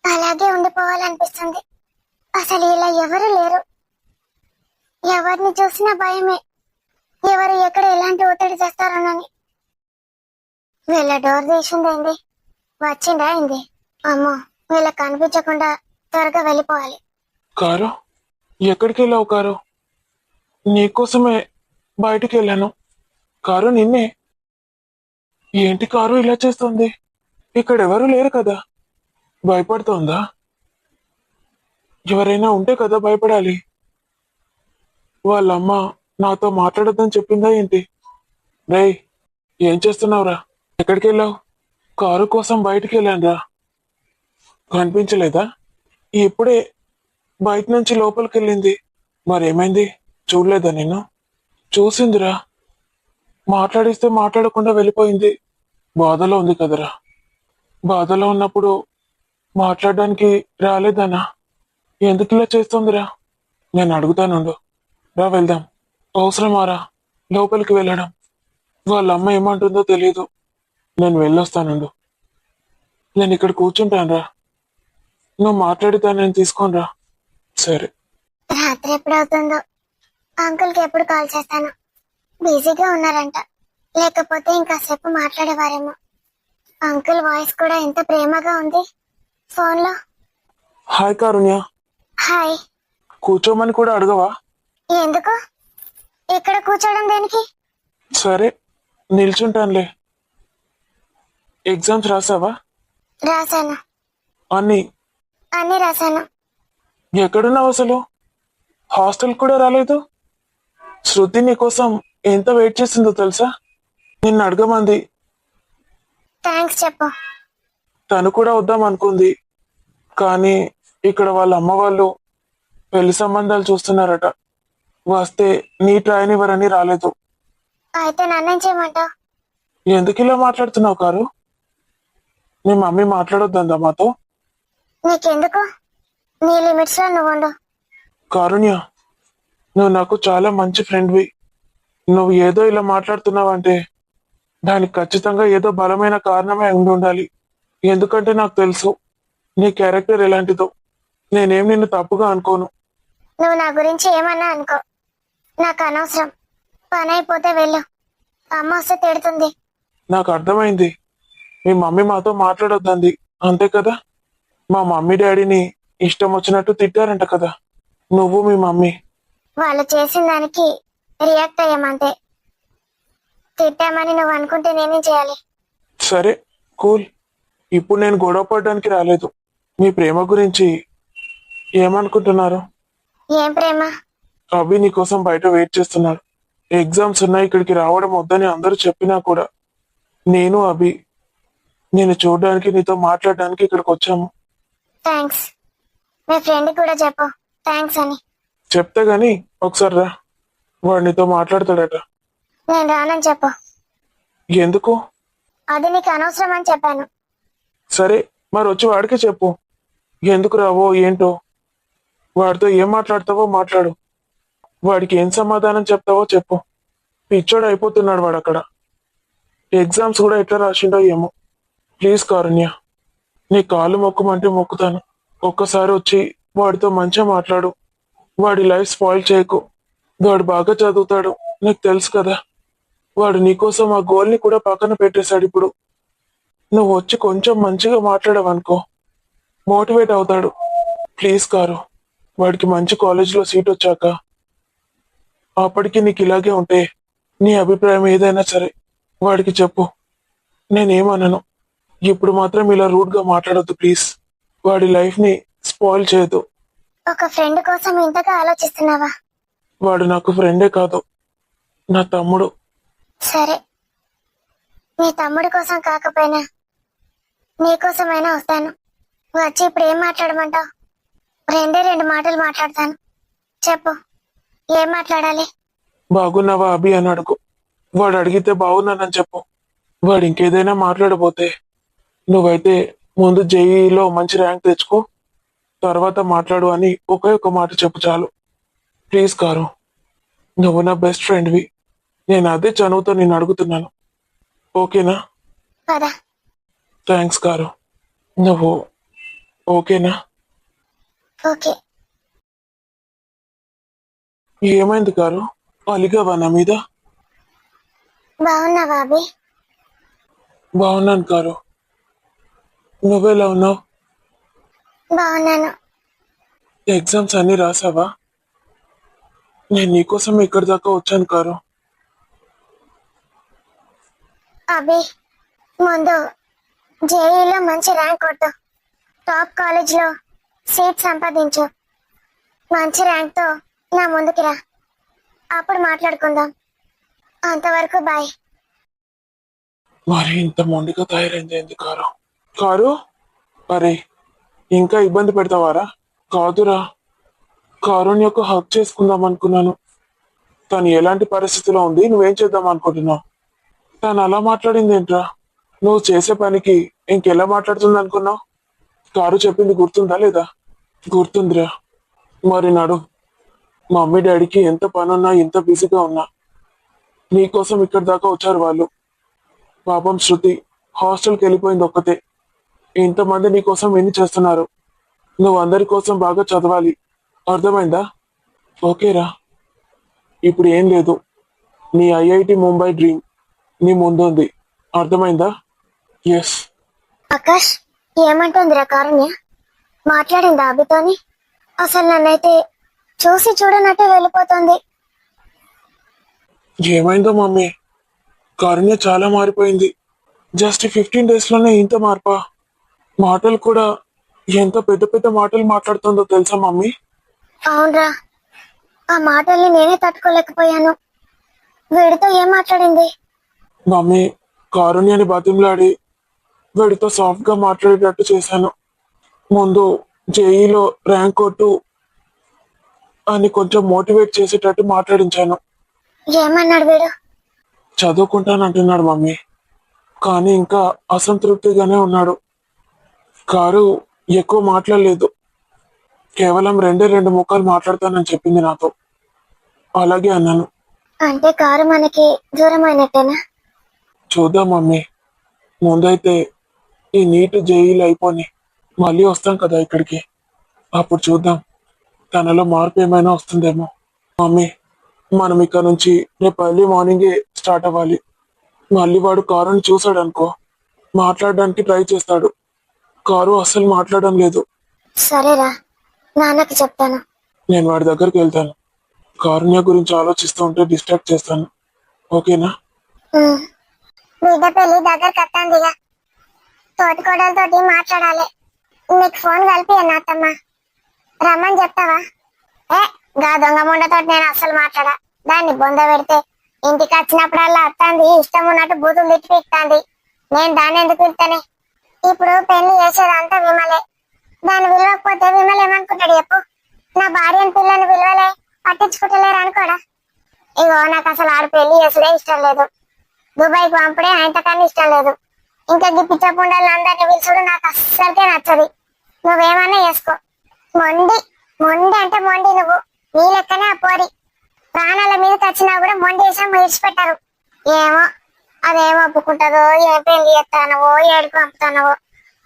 Speaker 1: అలాగే ఉండిపోవాలనిపిస్తుంది. అసలు ఇలా ఎవరు లేరు. ఎవరిని చూసినా భయమే. ఎవరు ఎక్కడ ఎలాంటి ఒత్తిడి చేస్తారోనని. వీళ్ళ డోర్ తీసిందేంది? వచ్చిందా ఏంది? అమ్మో, వీళ్ళకి కనిపించకుండా త్వరగా వెళ్ళిపోవాలి.
Speaker 3: కారు, ఎక్కడికి వెళ్ళావు కారు? నీకోసమే బయటికి వెళ్ళాను. కారు, నిన్నే. ఏంటి కారు ఇలా చేస్తుంది? ఇక్కడ ఎవరు లేరు కదా. భయపడుతోందా? ఎవరైనా ఉంటే కదా భయపడాలి. వాళ్ళమ్మ నాతో మాట్లాడొద్దని చెప్పిందా ఏంటి? రేయ్, ఏం చేస్తున్నావురా? ఎక్కడికి వెళ్ళావు? కారు కోసం బయటికి వెళ్ళానురా. కనిపించలేదా? ఇప్పుడే బయట నుంచి లోపలికి వెళ్ళింది. మరేమైంది? చూడలేదా నేను? చూసిందిరా. మాట్లాడిస్తే మాట్లాడకుండా వెళ్ళిపోయింది. బాధలో ఉంది కదరా. బాధలో ఉన్నప్పుడు మాట్లాడడానికి రాలేదనా? ఎందుకు ఇలా చేస్తుందిరా? నేను అడుగుతానుండు. రా, వెళ్దాం. అవసరమారా లోపలికి వెళ్ళడం? వాళ్ళ అమ్మ ఏమంటుందో తెలియదు. నేను వెళ్ళొస్తానుండు. నేను ఇక్కడ కూర్చుంటానురా. నువ్వు మాట్లాడితే నేను తీసుకోనరా. సరే.
Speaker 1: రాత్రి ఎప్పుడవుతుందో. అంకుల్ కి ఎప్పుడు కాల్ చేస్తాను. బిజీగా ఉన్నారంట. లేకపోతే ఇంకాసేపు మాట్లాడేవారేమో. అంకుల్ వాయిస్ కూడా ఎంత ప్రేమగా ఉంది ఫోన్ లో.
Speaker 3: హాయ్ కారుణ్య.
Speaker 1: హాయ్.
Speaker 3: కూర్చోమని కూడా అడగవా?
Speaker 1: ఎందుకు? ఇక్కడ కూర్చోవడం దేనికి?
Speaker 3: సరే, నిల్చుంటానులే. ఎగ్జామ్స్ రాసావా?
Speaker 1: రాశాను.
Speaker 3: అన్ని
Speaker 1: రాశాను.
Speaker 3: ఎక్కడున్నావు అసలు? హాస్టల్ కూడా రాలేదు. శృతి నీకోసం ఎంత వెయిట్ చేసిందో తెలుసా? నిన్ను అడగమంది.
Speaker 1: థ్యాంక్స్ చెప్పు.
Speaker 3: తను కూడా వద్దాం అనుకుంది. కానీ ఇక్కడ వాళ్ళ అమ్మ వాళ్ళు పెళ్లి సంబంధాలు చూస్తున్నారట. వస్తే నీ ట్రైనివరని రాలేదు.
Speaker 1: అయితే నన్నేం చేయమంటావు?
Speaker 3: ఎందుకు ఇలా మాట్లాడుతున్నావు కారు? మీ మమ్మీ మాట్లాడొద్దందా మాతో?
Speaker 1: నీకెందుకు? నీ లిమిట్స్ లో నువ్వు ఉండు.
Speaker 3: కారుణ్య, నువ్వు నాకు చాలా మంచి ఫ్రెండ్వి. నువ్వు ఏదో ఇలా మాట్లాడుతున్నావంటే దానికి ఖచ్చితంగా ఏదో బలమైన కారణమే ఉండాలి. ఎందుకంటే నాకు తెలుసు నీ క్యారెక్టర్ ఎలాంటిదో. నేనేం నిన్ను తప్పుగా అనుకోను.
Speaker 1: నువ్వు నా గురించి ఏమన్నా అనుకో, నాకు అనవసరం. పని అయిపోతే వెళ్ళు. అమ్మ వస్తే తిడుతుంది.
Speaker 3: నాకు అర్థమైంది. మీ మమ్మీ మాతో మాట్లాడొద్దంది, అంతే కదా? మా మమ్మీ డాడీని ఇష్టం వచ్చినట్టు తిట్టారంట కదా, నువ్వు మీ మమ్మీ.
Speaker 1: వాళ్ళు చేసిన దానికి రియాక్ట్ అయ్యామంతే. తిట్టామని నువ్వు అనుకుంటే నేనేం చేయాలి?
Speaker 3: సరే, కూల్. ఇప్పుడు నేను గొడవ పడడానికి రాలేదు. మీ ప్రేమ గురించి ఏమనుకుంటున్నారు?
Speaker 1: ఏం ప్రేమ?
Speaker 3: అభి నీకోసం బయట వెయిట్ చేస్తున్నాడు. ఎగ్జామ్స్ ఉన్నాయి, ఇక్కడికి రావడం వద్దని అందరూ చెప్పినా కూడా నేను అభి నేను చూడడానికి, నీతో మాట్లాడడానికి ఇక్కడికి వచ్చాము.
Speaker 1: థ్యాంక్స్. మీ ఫ్రెండ్ కూడా చెప్పు థ్యాంక్స్ అని.
Speaker 3: చెప్తే గాని ఒకసారి రా. వాడు నీతో మాట్లాడతాడట.
Speaker 1: నేను రానని చెప్పు.
Speaker 3: ఎందుకు?
Speaker 1: అది నీకు అనవసరం అని చెప్పాను.
Speaker 3: సరే, మరి వచ్చి వాడికే చెప్పు. ఎందుకు రావో ఏంటో. వాడితో ఏం మాట్లాడతావో మాట్లాడు. వాడికి ఏం సమాధానం చెప్తావో చెప్పు. పిచ్చోడు అయిపోతున్నాడు వాడు అక్కడ. ఎగ్జామ్స్ కూడా ఎట్లా రాసిండో ఏమో. ప్లీజ్ కారుణ్య, నీ కాలు మొక్కమంటే మొక్కుతాను. ఒక్కసారి వచ్చి వాడితో మంచిగా మాట్లాడు. వాడి లైఫ్ స్పాయిల్ చేయకు. వాడు బాగా చదువుతాడు, నీకు తెలుసు కదా. వాడు నీకోసం ఆ గోల్ని కూడా పక్కన పెట్టేశాడు. ఇప్పుడు నువ్వు వచ్చి కొంచెం మంచిగా మాట్లాడవనుకో, మోటివేట్ అవుతాడు. ప్లీజ్ కారు, వాడికి మంచి కాలేజీలో సీట్ వచ్చాక అప్పటికి నీకు ఇలాగే ఉంటే నీ అభిప్రాయం ఏదైనా సరే వాడికి చెప్పు, నేనేమనను. ఇప్పుడు మాత్రం ఇలా రూడ్ గా మాట్లాడొద్దు ప్లీజ్. వాడి లైఫ్ ని స్పాయిల్ చేయొద్దు.
Speaker 1: ఒక ఫ్రెండ్ కోసం ఇంతగా ఆలోచిస్తున్నావా?
Speaker 3: వాడు నాకు ఫ్రెండే కాదు, నా తమ్ముడు.
Speaker 1: సరే, నీ తమ్ముడి కోసం కాకపోయినా నీకోసమైనా వస్తాను. వచ్చి ఇప్పుడు ఏం మాట్లాడమంటావు? రెండు మాటలు మాట్లాడతాను. చెప్పు, ఏం మాట్లాడాలి?
Speaker 3: బాగున్నావా అభి అని అడుగు. వాడు అడిగితే బాగున్నానని చెప్పు. వాడు ఇంకేదైనా మాట్లాడబోతే నువ్వైతే ముందు జేఈలో మంచి ర్యాంక్ తెచ్చుకో, తర్వాత మాట్లాడు అని ఒకే ఒక మాట చెప్పు చాలు. ప్లీజ్ కారు, నువ్వు నా బెస్ట్ ఫ్రెండ్వి. నేను అదే చనువుతో నేను అడుగుతున్నాను, ఓకేనా?
Speaker 1: పద.
Speaker 3: Thanks car. నువ్వు ఓకేనా?
Speaker 1: ఓకే.
Speaker 3: ఏమైంది కారు, అలిగావా నా మీద?
Speaker 1: బాగున్నావా అభి?
Speaker 3: బాగున్నాను కారు, నువ్వెలా ఉన్నావు?
Speaker 1: బాగున్నాను.
Speaker 3: ఎగ్జామ్స్ అన్ని రాసావా? నేను నీకోసం ఇక్కడి దాకా వచ్చాను కారు.
Speaker 1: అభి, ముందు జేఈలో మంచి ర్యాంక్ కొట్టు, టాప్ కాలేజ్లో సీట్ సంపాదించు. మంచి ర్యాంక్తో నా ముందుకి రా, అప్పుడు మాట్లాడుకుందాం. అంతవరకు బాయ్.
Speaker 3: మరి ఇంత మొండిగా తయారైంది ఏంది కారు? కారు, అరే ఇంకా ఇబ్బంది పెడతావారా? కాదురా, కారుని యొక్క హక్ చేసుకుందాం అనుకున్నాను. తను ఎలాంటి పరిస్థితిలో ఉంది, నువ్వేం చేద్దాం అనుకుంటున్నావు? తను అలా మాట్లాడింది ఏంట్రా? నువ్వు చేసే పనికి ఇంకెలా మాట్లాడుతుంది అనుకున్నావు? కారు చెప్పింది గుర్తుందా లేదా? గుర్తుందిరా. మరి నడు, మమ్మీ డాడీకి ఎంత పనున్నా ఎంత బిజీగా ఉన్నా నీకోసం ఇక్కడి దాకా వచ్చారు వాళ్ళు. పాపం శృతి హాస్టల్కి వెళ్ళిపోయింది ఒక్కతే. ఇంతమంది నీకోసం ఎన్ని చేస్తున్నారు. నువ్వు అందరి కోసం బాగా చదవాలి, అర్థమైందా? ఓకేరా, ఇప్పుడు ఏం లేదు. నీ ఐఐటి ముంబై డ్రీమ్ నీ ముందుంది, అర్థమైందా? ఎస్.
Speaker 1: ఆకాష్, ఏమంటుందిరా కారుణ్య? మాట్లాడిందా అభితోని? అసలు నన్నైతే చూసి చూడనట్టు వెళ్ళిపోతుంది.
Speaker 3: ఏమైందో మమ్మీ, కారుణ్య చాలా మారిపోయింది. జస్ట్ 15 days లోనే ఇంత మార్పా? మాటలు కూడా ఎంత పెద్ద పెద్ద మాటలు మాట్లాడుతుందో తెలుసా మమ్మీ?
Speaker 1: అవునరా, ఆ మాటల్ని నేనే తట్టుకోలేకపోయాను. వీడితో ఏం మాట్లాడింది?
Speaker 3: మమ్మీ, కారుణ్యాన్ని బతిమలాడి వీడితో సాఫ్ట్ గా మాట్లాడేటట్టు చేశాను. ముందు జేఈలో ర్యాంక్ కొట్టు అని కొంచెం మోటివేట్ చేసేటట్టు మాట్లాడించాను.
Speaker 1: ఏమన్నాడు వీడు?
Speaker 3: చదువుకుంటానంటున్నాడు మమ్మీ, కానీ ఇంకా అసంతృప్తిగానే ఉన్నాడు. కారు ఎక్కువ మాట్లాడలేదు, కేవలం రెండు ముక్కలు మాట్లాడతానని చెప్పింది నాతో. అలాగే అన్నాను.
Speaker 1: అంటే కారు మనకి దూరం అయినట్టేనా?
Speaker 3: చూద్దాం మమ్మీ, ముందైతే ఈ నీట్ జేఈలు అయిపోని మళ్ళీ వస్తాం కదా ఇక్కడికి, అప్పుడు చూద్దాం తనలో మార్పు ఏమైనా వస్తుందేమో. మమ్మీ, మనం ఇక్కడ నుంచి రేపు ఎర్లీ మార్నింగే స్టార్ట్ అవ్వాలి. మళ్ళీ వాడు కారుని చూసాడు అనుకో, మాట్లాడడానికి ట్రై చేస్తాడు. కారు అస్సలు మాట్లాడడం లేదు.
Speaker 1: సరేరా, నాన్నకి చెప్తాను.
Speaker 3: నేను వాడి దగ్గరికి వెళ్తాను. కారుణ్య గురించి ఆలోచిస్తూ ఉంటే డిస్ట్రాక్ట్ చేస్తాను, ఓకేనా?
Speaker 1: బిడ్డ పెళ్లి దగ్గర కట్టాందిగా, తోటికోడలతోటి మాట్లాడాలి. నీకు ఫోన్ కలిపి అత్తమ్మ రమ్మని చెప్తావా? గా దొంగ ముండతోటి నేను అస్సలు మాట్లాడా. దాన్ని బొంద పెడితే ఇంటికి వచ్చినప్పుడల్లా అత్తంది ఇష్టం ఉన్నట్టు బూతులు తిట్టి పిక్తాంది. నేను దాన్ని ఎందుకు పిలుతానే? ఇప్పుడు పెళ్లి చేసేదంతా విమలే. దాన్ని విలువకపోతే విమల్ ఏమనుకుంటాడు చెప్పు? నా భార్యను పిల్లని విలువలే పట్టించుకుంటలేరు అనుకోడా? ఇగో నాకు అసలు ఆడు పెళ్లి చేసుడే ఇష్టం లేదు. దుబాయ్కి పంపుడే ఆయనకన్నా ఇష్టం లేదు. ఇంకా గిప్పిచ్చపుండాలి అందరిని పిలుచుడు నాకు అస్సలకే నచ్చది. నువ్వేమన్నా చేసుకో. మొండి మొండి అంటే మొండి నువ్వు. నీ లెక్కనే ఆ పోరి. ప్రాణాల మీదకి వచ్చినా కూడా మొండి వేసాం విడిచిపెట్టారు. ఏమో అదేం ఒప్పుకుంటుందో, ఏం పెళ్లి చేస్తానవో, ఏడుకు పంపుతానవో.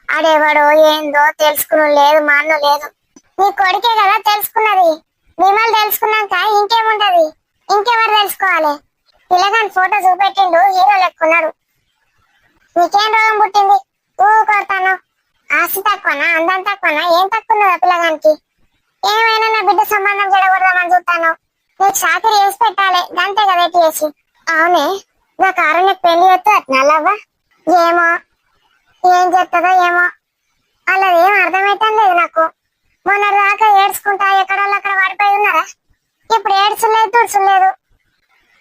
Speaker 1: ఆడేవాడో ఏందో తెలుసుకుని లేదు, మా అన్న లేదు. నీ కొడుకే కదా తెలుసుకున్నది. విమల్ తెలుసుకున్నాక ఇంకేముంటది? ఇంకెవరు తెలుసుకోవాలి? పిల్లగాని ఫోటో చూపెట్టిండు, హీరో లెక్కున్నాడు. నీకేం రోగం పుట్టింది? కొడతాను. ఆస్తి తక్కువనా, అందం తక్కువనా, ఏం తక్కువ ఉన్నదా పిల్లగానికి? ఏమైనా నా బిడ్డ సంబంధం చెడగొడదామని చూస్తాను. నీకు చాకరీ చేసి పెట్టాలి, గంతే కదా ఎట్టి చేసి. అవునే, నా కారుణ్యకు పెళ్లి చేస్తే నల్లవ్వ ఏమో, ఏం చేస్తుందో ఏమో, అలా ఏం అర్థమైతే లేదు నాకు. మొన్న దాకా ఏడ్చుకుంటా ఎక్కడోళ్ళు అక్కడ పడిపోయి ఉన్నారా? ఇప్పుడు ఏడ్చులేదు, తుడుచులేదు.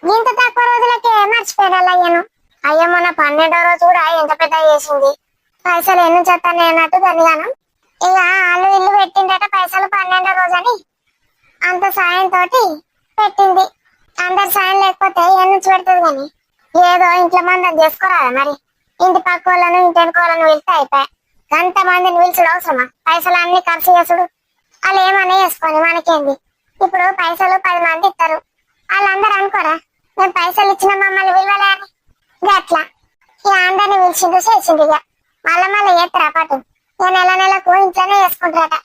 Speaker 1: ఇంత తక్కువ రోజులకే మర్చిపోయాను అయ్యను. అయ్యో మొన్న 12వ రోజు కూడా ఎంత పెద్ద చేసింది. పైసలు ఎన్ని చెప్తాను అన్నట్టు ధనిగాను. ఇక వాళ్ళు ఇల్లు పెట్టిందట పైసలు 12వ రోజు అని అంత సాయం తోటి పెట్టింది. అందరు సాయం లేకపోతే ఎన్ని పెడుతుంది కానీ ఏదో ఇంట్లో మందిని చేసుకోరాదా మరి? ఇంటి పక్క వాళ్ళను ఇంటి వెనుక వాళ్ళను వెళ్తే అయిపోయా. గంట మందిని పిలుచుడు అవసరమా? పైసలు అన్ని ఖర్చు చేసుడు. వాళ్ళు ఏమన్నా చేసుకొని మనకేంది? ఇప్పుడు పైసలు 10 మంది ఇస్తారు. వాళ్ళందరూ అనుకోరా మేము పైసలు ఇచ్చిన మమ్మల్ని విలువలే అని? గట్లా ఇక అందరిని పిలిచిండు, చేసిండు. ఇక మళ్ళా చేస్తారా పాటు? ఇక నెలకు ఇంట్లోనే చేసుకుంటారట.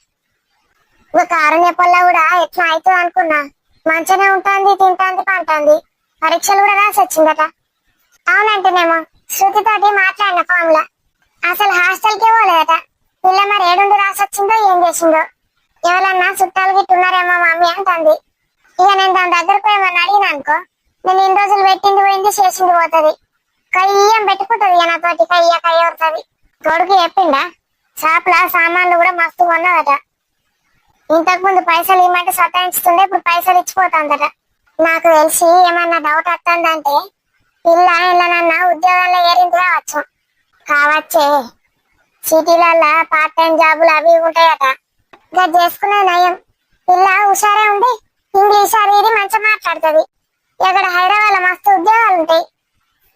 Speaker 1: ఇక కారుణ్య పొల్ల కూడా ఎట్లా అవుతుంది అనుకున్నా. మంచిగానే ఉంటుంది, తింటుంది, పంటుంది. పరీక్షలు కూడా రాసి వచ్చిందట. అవునంటేనేమో శృతితోటి మాట్లాడిన ఫోన్ లో. అసలు హాస్టల్కే పోలేదట పిల్ల. మరి ఏడుండి రాసి వచ్చిందో ఏం చేసిందో. ఎవరన్నా చుట్టాలు గిట్టున్నారేమో మమ్మీ అంటుంది. ఇక నేను దాని దగ్గరకు ఏమన్నా అడిగినా అనుకో, నేను ఇన్ని రోజులు పెట్టింది పోయింది, చేసింది పోతుంది, కయ్యం పెట్టుకుంటది. ఇక నాతోటి కయ్య వస్తుంది. కొడుకు చెప్పిండా షాప్ లా సామాన్లు కూడా మస్తు కొన్నదట. ఇంతకు ముందు పైసలు ఇవ్వమంటే సతాయించుతుండే, ఇప్పుడు పైసలు ఇచ్చిపోతుందట. నాకు తెలిసి ఏమన్నా డౌట్ వస్తుందంటే పిల్ల ఇళ్ళనన్నా ఉద్యోగాల్లో ఏరింది కావచ్చే. సిటీలల్లో పార్ట్ టైం జాబులు అవి ఉంటాయట. ఇక చేసుకునే నయం. పిల్ల హుషారే ఉండి ఇంగ్లీష్ అది ఇది మంచిగా మాట్లాడుతుంది. ఇక్కడ హైదరాబాద్ లో మస్తు ఉద్యోగాలు ఉంటాయి.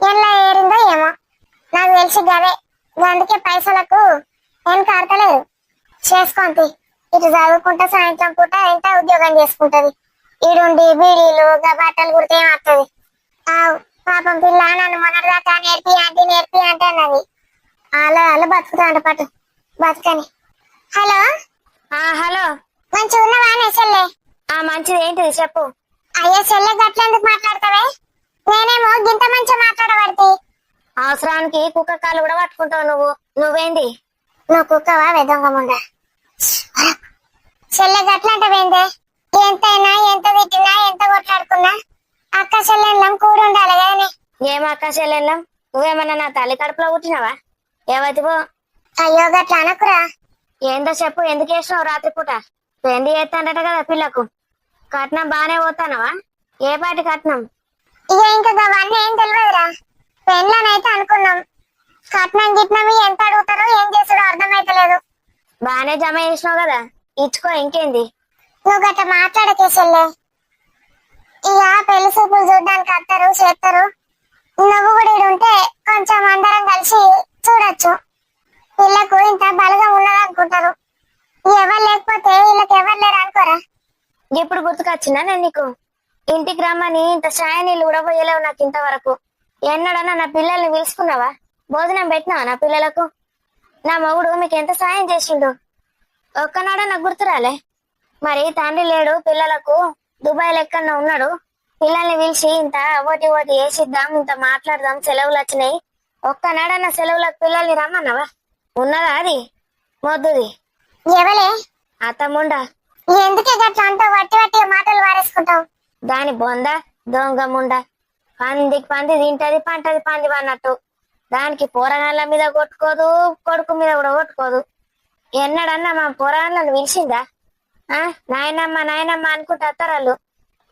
Speaker 1: ఎలా ఏరిందో ఏమో, నాకు తెలిసి గదే. అందుకే పైసలకు వెనకాడతలేదు. చేసుకుంది ఇటు చదువుకుంటా, సాయంత్రం పూట ఎంత ఉద్యోగం చేసుకుంటది. ఈడుండి బీడీలు బట్టలు కుడితే ఏమవుతుంది? పాపం పిల్ల నన్ను మొన్నటిదాకా నేర్పి అంటే అన్నది. వాళ్ళు బతుకుతాంట పట్టు బతుకని. హలో
Speaker 4: హలో,
Speaker 1: మంచిగా ఉన్నవానే చెల్లె?
Speaker 4: మంచిది. ఏంటిది చెప్పు.
Speaker 1: అయ్యో చెల్లె గట్లెందుకు మాట్లాడతావే? నేనేమో గింత మంచిగా మాట్లాడబడితే.
Speaker 4: అవసరానికి కుక్క కాళ్ళు కూడా పట్టుకుంటావు నువ్వేంది?
Speaker 1: నువ్వు కుక్కవా వెదొంగముండా? చెల్లె గట్లంటవేందే? ఎంతైనా ఎంత తిట్టినా ఎంత కొట్లాడుకున్నా అక్క చెల్లెళ్ళం కూడా ఉండాలి కానీ.
Speaker 4: ఏం అక్క చెల్లెళ్ళం? నువ్వేమన్నా నా తల్లి కడుపులో పుట్టినావా? ఏవతివో.
Speaker 1: అయ్యో గట్ల అనకురా.
Speaker 4: ఏందో చెప్పు. ఎందుకు వేసినావు రాత్రిపూట? పెండి చేస్తానట కదా పిల్లకు. కట్నం బానే పోతానవా? ఏ పాటి కట్నం?
Speaker 1: ఇక ఇంకా అవన్నీ ఏం తెలియదురా. పెళ్ళనైతే అనుకున్నాం. కట్నం గిట్నం ఎంత అడుగుతారో ఏం చేసాడో అర్థమైతలేదు.
Speaker 4: బానే జమ చేసినావు కదా, ఇచ్చుకో. ఇంకేంది?
Speaker 1: నువ్వు గట్ట మాట్లాడకే చెల్లె. ఇక పెళ్లి చూపులు చూడడానికి వస్తారు, చేస్తారు. నువ్వు కూడా ఇక్కడ ఉంటే కొంచెం అందరం కలిసి చూడొచ్చు. వీళ్ళకు ఇంత బలగా ఉన్నదనుకుంటారు. ఎవరు లేకపోతే వీళ్ళకి ఎవరు లేరు అనుకోరా.
Speaker 4: ఇప్పుడు గుర్తుకొచ్చిందా నేను నీకు? ఇంటికి రమ్మని ఇంత ఛాయ నీళ్ళు కూడా పోయలేవు నాకు ఇంతవరకు. ఎన్నడన్నా నా పిల్లల్ని పిలుచుకున్నావా? భోజనం పెట్టినావా నా పిల్లలకు? నా మొగుడు మీకు ఎంత సాయం చేసిండు? ఒక్కనాడా నాకు గుర్తురాలే. మరి తండ్రి లేడు, పిల్లలకు దుబాయ్ లెక్కన ఉన్నాడు. పిల్లల్ని పిలిచి ఇంత ఓటి వేసిద్దాం, ఇంత మాట్లాడదాం, సెలవులు వచ్చినాయి. ఒక్కనాడన్న సెలవులకు పిల్లల్ని రమ్మన్నావా? ఉన్నదా అది మొద్దుది?
Speaker 1: ఎవలే
Speaker 4: అత్తమ్ముండా.
Speaker 1: ఎందుకే గట్లా అంటావు? వట్టి మాటలు వారేసుకుంటావు.
Speaker 4: దాని బొంద దొంగముండా. పందికి పంది తింటది, పంటది పంది అన్నట్టు. దానికి పోరగాళ్ళ మీద కొట్టుకోదు, కొడుకు మీద కూడా కొట్టుకోదు. ఎన్నడన్నా మా పోరగాళ్ళను పిలిచిందా? నాయనమ్మ అనుకుంటా అత్తరాళ్ళు.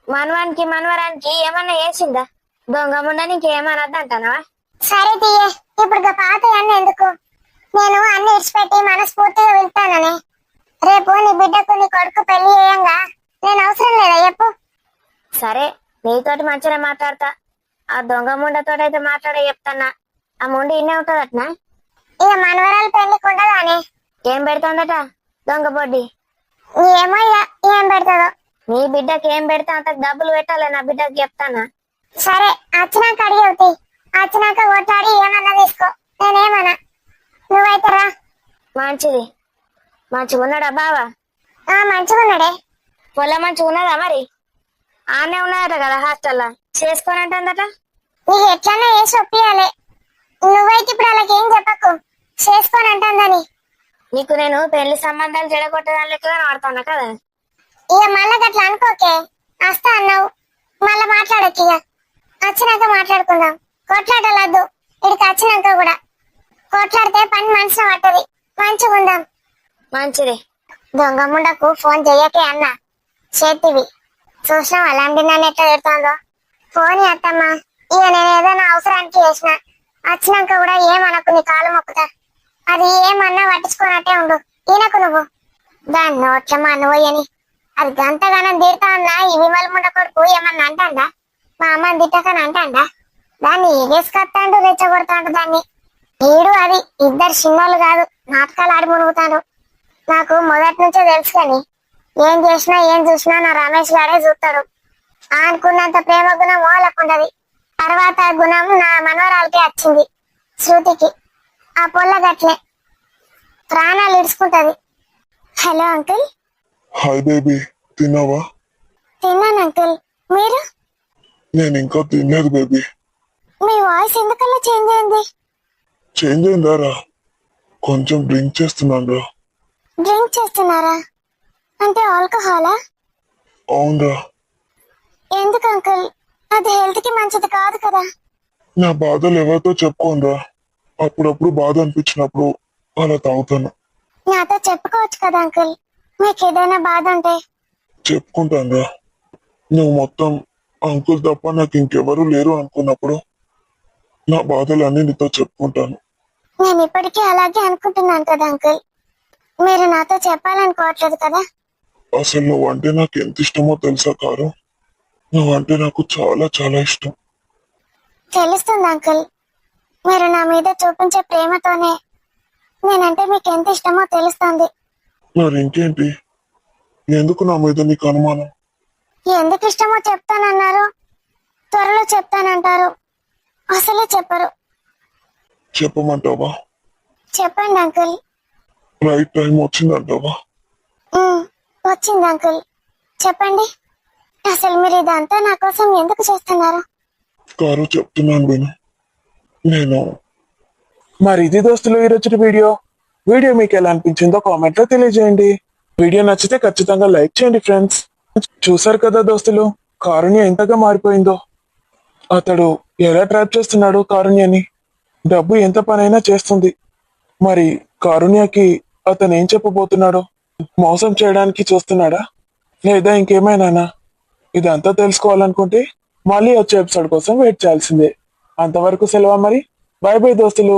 Speaker 4: మనవానికి మనవరానికి ఏమన్నా వేసిందా? దొంగముండా నీకేమన్నది అంటానా?
Speaker 1: సరే తీయే, ఇప్పుడు పాత అన్ని ఎందుకు? నేను అన్ని ఇడిచిపెట్టి మనస్ఫూర్తిగా వెళ్తానని. రేపు నీ బిడ్డకు నీ కొడుకు పెళ్లి చేయంగా నేను అవసరం లేదా చెప్పు?
Speaker 4: సరే, నీతోటి మంచిగా మాట్లాడతా. ఆ దొంగ ముండతోటి అయితే మాట్లాడే చెప్తానా. ఆ ముండి ఇన్నే ఉంటదట్నా?
Speaker 1: ఇక మనవరాలు పెళ్లికి ఉండదానే?
Speaker 4: ఏం పెడతాందట దొంగ బొడ్డి?
Speaker 1: ఏమో ఇక ఏం పెడతాదో.
Speaker 4: నీ బిడ్డకి ఏం పెడతా అంత డబ్బులు పెట్టాలి నా బిడ్డకి చెప్తానా.
Speaker 1: సరే వచ్చినాక అడిగి అవుతాయి. వచ్చినాక కొట్లాడి ఏమన్నా తీసుకో, నేనేమన్నా. నువ్వైతే రా.
Speaker 4: మంచిది. మంచిగా ఉన్నాడా బావా?
Speaker 1: మంచిగా ఉన్నాడే.
Speaker 4: పొలం మంచిగా ఉన్నదా మరి? ఆనే ఉన్నాయట కదా హాస్టల్లో చేసుకోనంటుందట.
Speaker 1: నీకు ఎట్లన్నా వేసి ఒప్పియాలి. నువ్వైతే ఇప్పుడు అలాగేం ఏం చెప్పకు, చేసుకొని అంటుందని.
Speaker 4: నీకు నేను పెళ్లి సంబంధాలు చెడగొట్టడానికి లెక్కగా వాడుతున్నా కదా.
Speaker 1: ఇక మళ్ళా అట్లా అనుకోకే, వస్తా అన్నావు మళ్ళా మాట్లాడొచ్చు. ఇక వచ్చినాక మాట్లాడుకుందాం, కొట్లాడలద్దు. ఇక్కడికి వచ్చినాక కూడా కొట్లాడితే పని మనసులో పట్టది. మంచిగా ఉందాం.
Speaker 4: మంచిది.
Speaker 1: దొంగ ముండకు ఫోన్ చెయ్యకే అన్న, చేతివి చూసినావు అలాంటి నన్ను ఎట్లా పెడుతోందో. ఫోన్ అత్తమ్మా, ఇక నేను ఏదైనా అవసరానికి చేసిన వచ్చినాక కూడా ఏమనకు, నీ కాలు మొక్కుతా. అది ఏమన్నా పట్టించుకున్నట్టే ఉండు. ఈయనకు నువ్వు దాన్ని నోట్లమ్మా నువ్వని అది గంతగానం తీరుతా ఉన్నా. ఈ విమల ముండ కొడుకు ఏమన్నా అంటాడా? మా అమ్మని తిట్టకని అంటాడా? దాన్ని ఎగేసుకొస్తాడు, రెచ్చగొడతాడు దాన్ని. వీడు అది ఇద్దరు చిన్నోళ్ళు కాదు, నాటకాలు ఆడి మునుగుతాడు. నాకు మొదటి నుంచే తెలుసు కానీ ఏం చేసినా ఏం చూసినా నా రమేష్ గారే చూస్తాడు. అనుకున్నంత ప్రేమ గుణం వాళ్ళకుండది. తర్వాత గుణం నా మనవరాలకి వచ్చింది, శృతికి. ఆ పొల్ల గట్లే ప్రాణాలు ఇడుచుకుంటది. Hello uncle.
Speaker 2: హాయ్ బేబీ, తిన్నావా?
Speaker 1: తిన్నాను అంకుల్, మీరు?
Speaker 2: నేను ఇంకా తినలేదు బేబీ.
Speaker 1: మీ వాయిస్ ఎందుకలా చేంజ్ అయింది?
Speaker 2: చేంజ్ అయిందారా? కొంచెం డ్రింక్ చేస్తున్నాను రా.
Speaker 1: డ్రింక్ చేస్తున్నారా? అంటే ఆల్కహాలా?
Speaker 2: అవునరా.
Speaker 1: ఎందుకు అంకుల్? అది హెల్త్ కి మంచిది కాదు కదా.
Speaker 2: నా బాధలు ఎవరితో చెప్పుకోనరా. అప్పుడప్పుడు బాధ అనిపించినప్పుడు అలా తాగుతాను.
Speaker 1: నాతో చెప్పుకోవచ్చు కదా అంకుల్, మీకు ఏదైనా బాధ ఉంటే.
Speaker 2: చెప్పుకుంటానురా. నువ్వు మొత్తం అంకుల్ తప్ప నాకు ఇంకెవరూ లేరు అనుకున్నప్పుడు నా బాధలన్నీ నీతో చెప్పుకుంటాను.
Speaker 1: నేను ఇప్పటికీ అలాగే అనుకుంటున్నాను కదా అంకుల్. మీరు నాతో చెప్పాలనుకోవట్లేదు కదా.
Speaker 2: అసలు నువ్వంటే నాకు ఎంత ఇష్టమో తెలుసా కారు? నువ్వంటే నాకు చాలా చాలా ఇష్టం.
Speaker 1: తెలుస్తుంది అంకుల్, మీరు నా మీద చూపించే ప్రేమతోనే నేనంటే మీకు ఎంత ఇష్టమో తెలుస్తుంది.
Speaker 2: మరి ఇంకేంటి? ఎందుకు నా మీద నీకు అనుమానం?
Speaker 1: ఎందుకు ఇష్టమో చెప్తానన్నారు, త్వరలో చెప్తానంటారు, అసలే చెప్పరు.
Speaker 2: చెప్పమంటావా?
Speaker 1: చెప్పండి అంకుల్.
Speaker 2: Right time వచ్చిందంటావా?
Speaker 1: వచ్చింది అంకుల్, చెప్పండి. అసలు మీరు ఇదంతా నా కోసం ఎందుకు చేస్తున్నారు?
Speaker 2: కారు చెప్తున్నాను విను. నేను
Speaker 3: మరి ఇది దోస్తులు ఈరోజు వీడియో. వీడియో మీకు ఎలా అనిపించిందో కామెంట్ లో తెలియజేయండి. వీడియో నచ్చితే ఖచ్చితంగా లైక్ చేయండి ఫ్రెండ్స్. చూసారు కదా దోస్తులు, కారుణ్య ఎంతగా మారిపోయిందో. అతడు ఎలా ట్రాప్ చేస్తున్నాడు కారుణ్యని. డబ్బు ఎంత పనైనా చేస్తుంది. మరి కారుణ్యకి అతను ఏం చెప్పబోతున్నాడో? మోసం చేయడానికి చూస్తున్నాడా లేదా ఇంకేమైనా? ఇదంతా తెలుసుకోవాలనుకుంటే మళ్ళీ వచ్చే ఎపిసోడ్ కోసం వెయిట్ చేయాల్సిందే. అంతవరకు సెలవు మరి. బై బై దోస్తులు.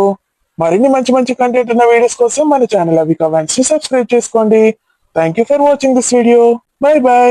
Speaker 3: మరిన్ని మంచి మంచి కంటెంట్ ఉన్న వీడియోస్ కోసం మన ఛానల్ అవికా వ్యాన్స్ ని సబ్స్క్రైబ్ చేసుకోండి. Thank you for watching this video. By by.